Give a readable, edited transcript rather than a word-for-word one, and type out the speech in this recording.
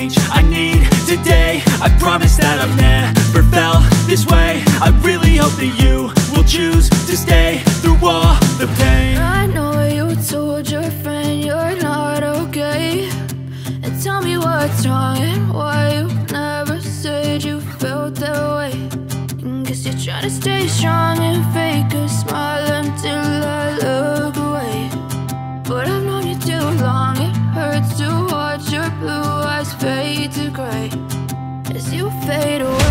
change I need today. I promise that I've never felt this way. I really hope that you will choose to stay through all the pain. I know you told your friend you're not okay, and tell me what's wrong and why you never said you felt that way. Guess you're trying to stay strong and fake a smile until I look away. But I've known you too long, it hurts to watch your blue eyes fade to gray as you fade away.